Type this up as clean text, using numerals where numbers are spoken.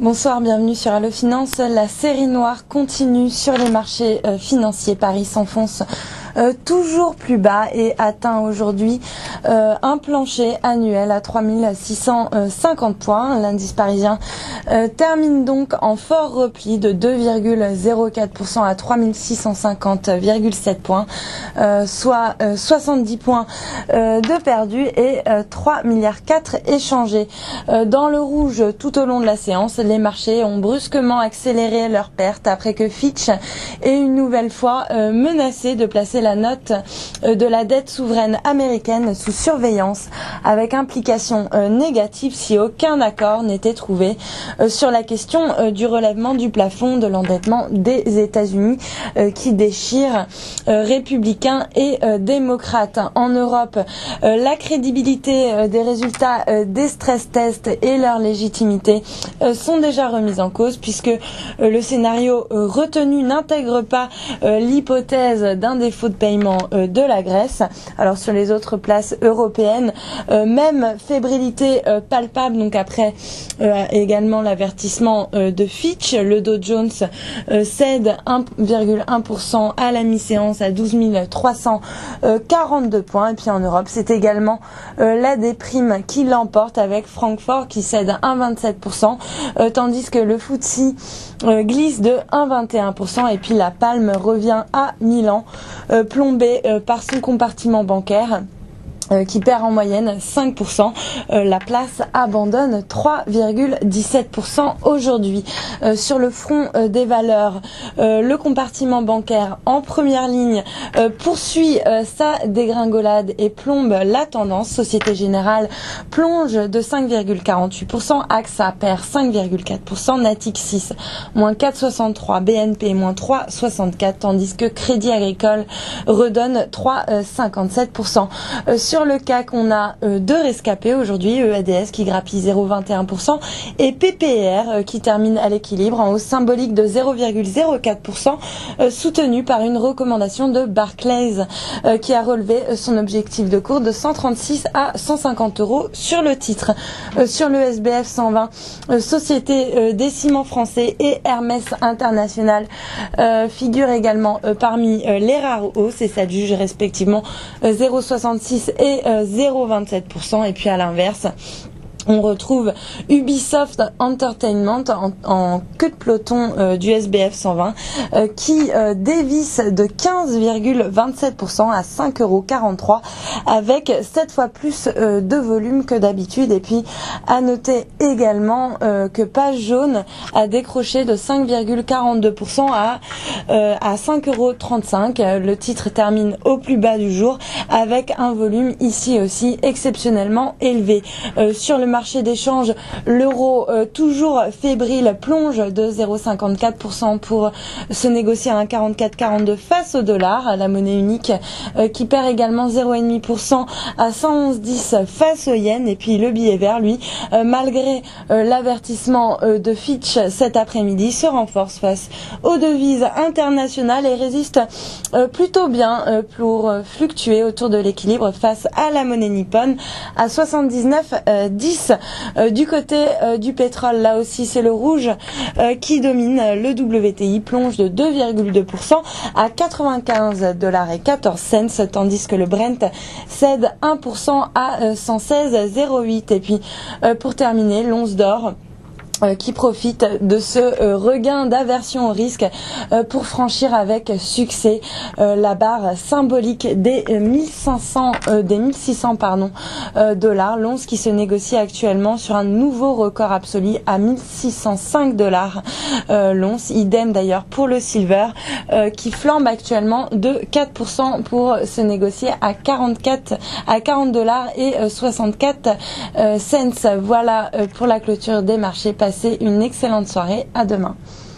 Bonsoir, bienvenue sur Allo Finance. La série noire continue sur les marchés financiers. Paris s'enfonce toujours plus bas et atteint aujourd'hui un plancher annuel à 3650 points. L'indice parisien termine donc en fort repli de 2,04% à 3650,7 points, soit 70 points de perdus et 3,4 milliards échangés. Dans le rouge tout au long de la séance, les marchés ont brusquement accéléré leurs pertes après que Fitch ait une nouvelle fois menacé de placer la note de la dette souveraine américaine sous surveillance, avec implication négative si aucun accord n'était trouvé sur la question du relèvement du plafond de l'endettement des États-Unis qui déchire républicains et démocrates. En Europe, la crédibilité des résultats des stress tests et leur légitimité sont déjà remises en cause, puisque le scénario retenu n'intègre pas l'hypothèse d'un défaut de paiement de la Grèce. Alors sur les autres places européennes, même fébrilité palpable, donc après également l'avertissement de Fitch, le Dow Jones cède 1,1% à la mi-séance à 12 342 points. Et puis en Europe, c'est également la déprime qui l'emporte, avec Francfort qui cède 1,27%, tandis que le FTSE glisse de 1,21%. Et puis la palme revient à Milan, plombé par son compartiment bancaire qui perd en moyenne 5%. La place abandonne 3,17% aujourd'hui. Sur le front des valeurs, le compartiment bancaire en première ligne poursuit sa dégringolade et plombe la tendance. Société Générale plonge de 5,48%, AXA perd 5,4%, Natixis moins 4,63%, BNP moins 3,64%, tandis que Crédit Agricole redonne 3,57%. Sur le CAC, on a deux rescapés aujourd'hui, EADS qui grappille 0,21% et PPR qui termine à l'équilibre en hausse symbolique de 0,04%, soutenu par une recommandation de Barclays qui a relevé son objectif de cours de 136 à 150 euros sur le titre. Sur le SBF 120, Société des Ciments Français et Hermès International figurent également parmi les rares hausses et s'adjugent respectivement 0,66 et 0,27%. Et puis à l'inverse, on retrouve Ubisoft Entertainment en queue de peloton du SBF 120 qui dévisse de 15,27% à 5,43 € avec 7 fois plus de volume que d'habitude. Et puis à noter également que Page Jaune a décroché de 5,42% à 5,35 €. Le titre termine au plus bas du jour avec un volume ici aussi exceptionnellement élevé. Sur le marché d'échange, l'euro toujours fébrile plonge de 0,54% pour se négocier à 1,4442 face au dollar. La monnaie unique qui perd également 0,5% à 111,10 face au yen. Et puis le billet vert, lui, malgré l'avertissement de Fitch cet après-midi, se renforce face aux devises internationales et résiste plutôt bien pour fluctuer autour de l'équilibre face à la monnaie nippone à 79,10. Du côté du pétrole, là aussi c'est le rouge qui domine. Le WTI plonge de 2,2% à 95,14 $, tandis que le Brent cède 1% à 116,08. Et puis pour terminer, l'once d'or qui profite de ce regain d'aversion au risque pour franchir avec succès la barre symbolique des 1600 dollars. L'once qui se négocie actuellement sur un nouveau record absolu à 1605 dollars l'once. Idem d'ailleurs pour le silver qui flambe actuellement de 4% pour se négocier à 40 dollars et 64 cents. Voilà pour la clôture des marchés. Passez une excellente soirée, à demain.